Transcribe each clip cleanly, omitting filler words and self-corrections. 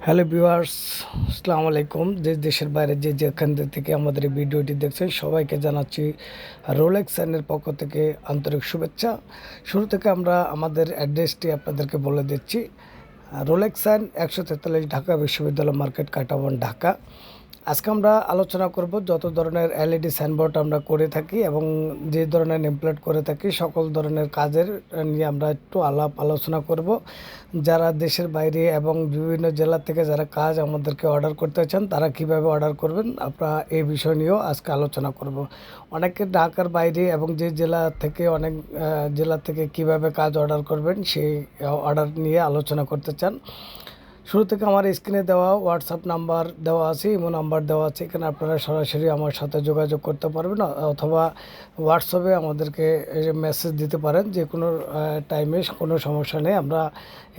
Hello viewers, আসসালামু আলাইকুম। দেশের বাইরে যেখান থেকে আমাদের এই ভিডিওটি দেখছেন সবাইকে জানাচ্ছি রোলেক্স সাইনের পক্ষ থেকে আন্তরিক শুভেচ্ছা। শুরু থেকে আমরা আমাদের অ্যাড্রেসটি আপনাদেরকে বলে দিচ্ছি। রোলেক্স সাইন 143 ঢাকা বিশ্ববিদ্যালয় মার্কেট, কাঁটাবন, ঢাকা। আজকে আমরা আলোচনা করব যত ধরনের এলইডি সাইনবোর্ড আমরা করে থাকি এবং যে ধরনের নেমপ্লেট করে থাকি সকল ধরনের কাজের নিয়ে আমরা একটু আলোচনা করব। যারা দেশের বাইরে এবং বিভিন্ন জেলা থেকে যারা কাজ আমাদেরকে অর্ডার করতে চান তারা কিভাবে অর্ডার করবেন আমরা এই বিষয় নিয়েও আজকে আলোচনা করব। অনেকে ঢাকার বাইরে এবং যে জেলা থেকে অনেক জেলা থেকে কিভাবে কাজ অর্ডার করবেন সেই অর্ডার নিয়ে আলোচনা করতে চান। শুরু থেকে আমার স্ক্রিনে দেওয়া হোয়াটসঅ্যাপ নাম্বার দেওয়া আছে, ইমো নাম্বার দেওয়া আছে, এখানে আপনারা সরাসরি আমার সাথে যোগাযোগ করতে পারবেন অথবা হোয়াটসঅ্যাপে আমাদেরকে মেসেজ দিতে পারেন। যে কোনো টাইমে কোনো সমস্যা নেই, আমরা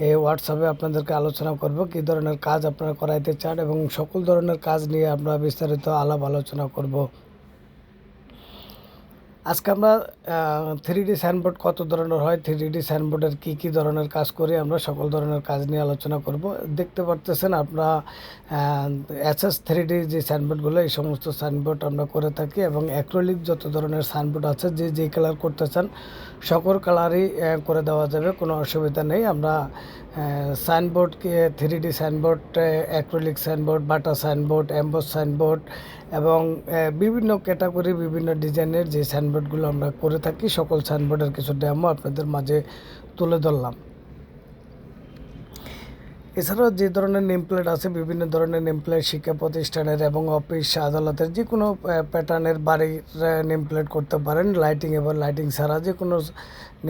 এই হোয়াটসঅ্যাপে আপনাদেরকে আলোচনা করব কী ধরনের কাজ আপনারা করাইতে চান এবং সকল ধরনের কাজ নিয়ে আমরা বিস্তারিত আলোচনা করব। আজকে আমরা 3D সাইনবোর্ড কত ধরনের হয়, 3D সাইনবোর্ডের কী ধরনের কাজ করি, আমরা সকল ধরনের কাজ নিয়ে আলোচনা করব। দেখতে পারতেছেন আপনারা SS3D যে সাইনবোর্ডগুলো, এই সমস্ত সাইনবোর্ড আমরা করে থাকি এবং অ্যাক্রিলিক যত ধরনের সাইনবোর্ড আছে যে কালার করতে চান সকল কালারই করে দেওয়া যাবে, কোনো অসুবিধা নেই। আমরা সাইনবোর্ডকে 3D সাইনবোর্ড, অ্যাক্রিলিক সাইনবোর্ড, বাটা সাইনবোর্ড, এমবস সাইনবোর্ড এবং বিভিন্ন ক্যাটাগরি বিভিন্ন ডিজাইনের যে সাইনবোর্ডগুলো আমরা করে থাকি সকল সাইনবোর্ডের কিছু ডেমো আপনাদের মাঝে তুলে ধরলাম। এছাড়াও যে ধরনের নেমপ্লেট আছে, বিভিন্ন ধরনের নেমপ্লেট শিক্ষা প্রতিষ্ঠানের এবং অফিস আদালতের যে কোনো প্যাটার্নের বাড়ির নেমপ্লেট করতে পারেন। লাইটিং এবং লাইটিং ছাড়া যে কোনো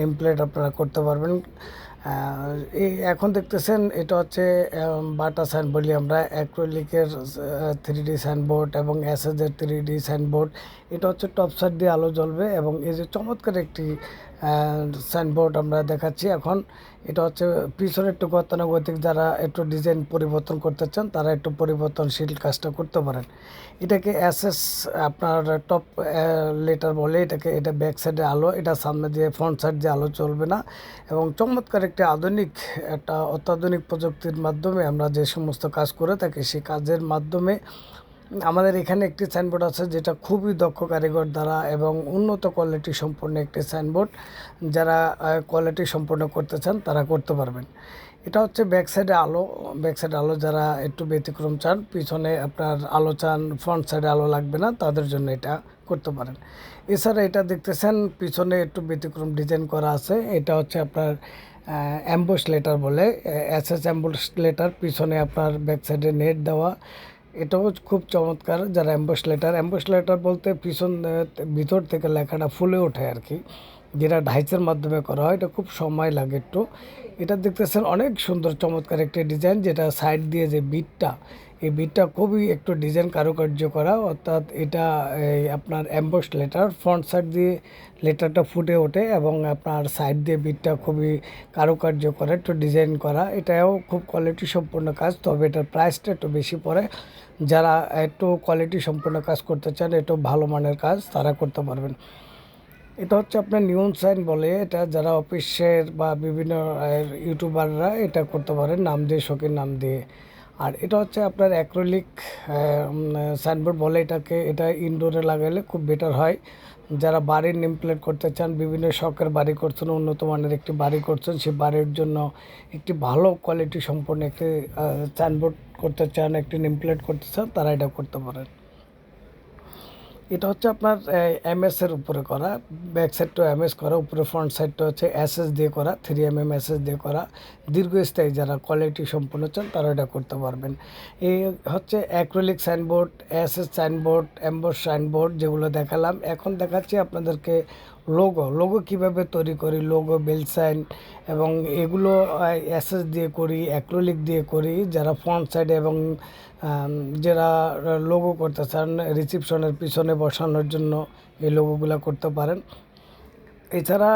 নেমপ্লেট আপনারা করতে পারবেন। এই এখন দেখতেছেন এটা হচ্ছে বাটা সাইন বলি আমরা, অ্যাক্রিলিকের 3D সাইনবোর্ড এবং এসএসের 3D সাইনবোর্ড। এটা হচ্ছে টপ সাইড দিয়ে আলো জ্বলবে এবং এই যে চমৎকার একটি সাইনবোর্ড আমরা দেখাচ্ছি এখন, এটা হচ্ছে পিছনে একটু গতানুগতিক, যারা একটু ডিজাইন পরিবর্তন করতে চান তারা একটু পরিবর্তনশীল কাজটা করতে পারেন। এটাকে এসএস আপনার টপ লেটার বলে এটাকে। এটা ব্যাক সাইডে আলো, এটা সামনে দিয়ে ফ্রন্ট সাইড দিয়ে আলো চলবে না এবং চমৎকার একটি একটা অত্যাধুনিক প্রযুক্তির মাধ্যমে আমরা যে সমস্ত কাজ করে থাকি সেই কাজের মাধ্যমে আমাদের এখানে একটি সাইনবোর্ড আছে যেটা খুবই দক্ষ কারিগর দ্বারা এবং উন্নত কোয়ালিটি সম্পন্ন একটি সাইনবোর্ড। যারা কোয়ালিটি সম্পন্ন করতে চান তারা করতে পারবেন। এটা হচ্ছে ব্যাক সাইডে আলো, ব্যাক সাইডে আলো যারা একটু ব্যতিক্রম চান, পিছনে আপনার আলো চান, ফ্রন্ট সাইডে আলো লাগবে না, তাদের জন্য এটা করতে পারেন। এছাড়া এটা দেখতেছেন পিছনে একটু ব্যতিক্রম ডিজাইন করা আছে, এটা হচ্ছে আপনার অ্যাম্বুশ লেটার বলে, এসএস অ্যাম্বুশ লেটার। পিছনে আপনার ব্যাক সাইডে নেট দেওয়া, এটাও খুব চমৎকার। যারা অ্যাম্বুশ লেটার বলতে পিছন ভিতর থেকে লেখাটা ফুলে ওঠে আর কি, যেটা ডাইসের মাধ্যমে করা হয়, এটা খুব সময় লাগে একটু। এটা দেখতেছেন অনেক সুন্দর চমৎকার একটি ডিজাইন, যেটা সাইড দিয়ে যে বিটটা, এই বিটটা খুবই একটু ডিজাইন কারুকার্য করা, অর্থাৎ এটা আপনার অ্যাম্বস লেটার, ফ্রন্ট সাইড দিয়ে লেটারটা ফুটে ওঠে এবং আপনার সাইড দিয়ে বিটটা খুবই কারুকার্য করা, একটু ডিজাইন করা। এটাও খুব কোয়ালিটি সম্পূর্ণ কাজ, তবে এটার প্রাইসটা একটু বেশি পড়ে। যারা একটু কোয়ালিটি সম্পূর্ণ কাজ করতে চান, একটু ভালো মানের কাজ, তারা করতে পারবেন। এটা হচ্ছে আপনার নিয়ন সাইন বলে, এটা যারা অফিসের বা বিভিন্ন ইউটিউবাররা এটা করতে পারেন নাম দিয়ে, শখের নাম দিয়ে। আর এটা হচ্ছে আপনার অ্যাক্রিলিক সাইনবোর্ড বলে এটাকে, এটা ইনডোরে লাগালে খুব বেটার হয়। যারা বাড়ির নেম প্লেট করতে চান, বিভিন্ন শখের বাড়ি করছেন, উন্নত মানের একটি বাড়ি করছেন, সেই বাড়ির জন্য একটি ভালো কোয়ালিটি সম্পন্ন একটি সাইনবোর্ড করতে চান, একটি নেম প্লেট করতে চান, তারা এটা করতে পারেন। এটা হচ্ছে আপনার এমএসের উপরে করা, ব্যাক সাইডটা এমএস করা, উপরে ফ্রন্ট সাইডটা হচ্ছে এসএস দিয়ে করা, 3mm এসএস দিয়ে করা। দীর্ঘস্থায়ী যারা কোয়ালিটি সম্পন্ন চান তারা এটা করতে পারবেন। এই হচ্ছে acrylic signboard, SS signboard, emboss signboard যেগুলো দেখালাম। এখন দেখাচ্ছি আপনাদেরকে লোগো কিভাবে তৈরি করি, লোগো, বেল সাইন এবং এগুলো এসএস দিয়ে করি, অ্যাক্রিলিক দিয়ে করি। যারা ফ্রন্ট সাইডে এবং যারা লোগো করতে চান রিসিপশনের পিছনে বসানোর জন্য এই লোগোগুলো করতে পারেন। এছাড়া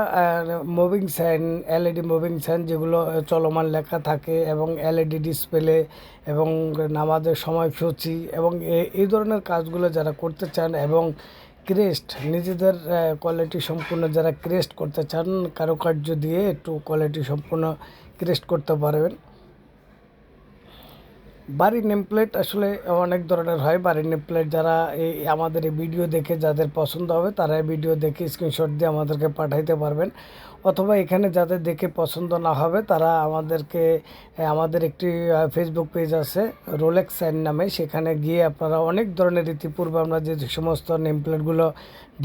moving sign, LED moving sign যেগুলো চলমান লেখা থাকে এবং এলইডি ডিসপ্লে এবং নামাজের সময়সূচি এবং এই ধরনের কাজগুলো যারা করতে চান এবং ক্রেস্ট, নিজেদের কোয়ালিটি সম্পূর্ণ যারা ক্রেস্ট করতে চান, কারুকার্য দিয়ে একটু কোয়ালিটি সম্পূর্ণ ক্রেস্ট করতে পারবেন। বাড়ির নেম প্লেট আসলে অনেক ধরনের হয়। বাড়ির নেম প্লেট যারা আমাদের এই ভিডিও দেখে যাদের পছন্দ হবে তারা এই ভিডিও দেখে স্ক্রিনশট দিয়ে আমাদেরকে পাঠাইতে পারবেন, অথবা এখানে যাদের দেখে পছন্দ না হবে তারা আমাদেরকে আমাদের একটি ফেসবুক পেজ আছে রোলেক্স সাইন নামে, সেখানে গিয়ে আপনারা অনেক ধরনের ইতিপূর্বে আমরা যে সমস্ত নেম প্লেটগুলো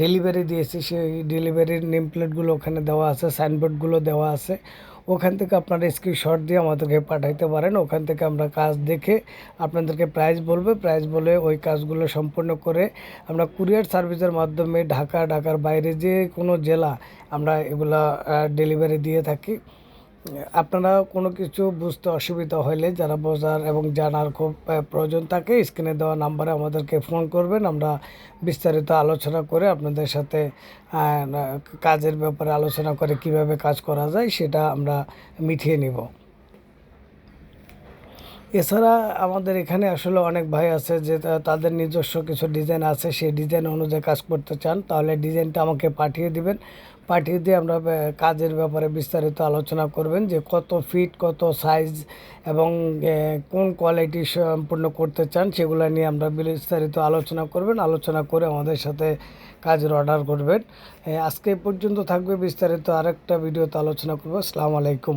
ডেলিভারি দিয়েছি সেই ডেলিভারির নেম প্লেটগুলো ওখানে দেওয়া আছে, সাইনবোর্ডগুলো দেওয়া আছে। ওখান থেকে আপনারা স্ক্রিনশট দিয়ে আমাদেরকে পাঠাইতে পারেন। ওখান থেকে আমরা কাজ দেখে আপনাদেরকে প্রাইস বলবে, প্রাইস বলে ওই কাজগুলো সম্পূর্ণ করে আমরা কুরিয়ার সার্ভিসের মাধ্যমে ঢাকার বাইরে যে কোনো জেলা আমরা এগুলা ডেলিভারি দিয়ে থাকি। আপনারা কোনো কিছু বুঝতে অসুবিধা হলে যারা বোঝার এবং জানার খুব প্রয়োজন থাকে স্ক্রিনে দেওয়া নাম্বারে আমাদেরকে ফোন করবেন, আমরা বিস্তারিত আলোচনা করে আপনাদের সাথে কাজের ব্যাপারে আলোচনা করে কিভাবে কাজ করা যায় সেটা আমরা মিটিয়ে নিব। এছাড়া আমাদের এখানে আসলে অনেক ভাই আছে যে তাদের নিজস্ব কিছু ডিজাইন আছে, সেই ডিজাইন অনুযায়ী কাজ করতে চান, তাহলে ডিজাইনটা আমাকে পাঠিয়ে দিবেন। পাঠিয়ে দিয়ে আমরা কাজের ব্যাপারে বিস্তারিত আলোচনা করবেন যে কত ফিট, কত সাইজ এবং কোন কোয়ালিটি সম্পূর্ণ করতে চান সেগুলো নিয়ে আমরা বিস্তারিত আলোচনা করবেন। আলোচনা করে আমাদের সাথে কাজের অর্ডার করবেন। আজকে এই পর্যন্ত থাকবে, বিস্তারিত আরেকটা ভিডিওতে আলোচনা করবো। আসসালামু আলাইকুম।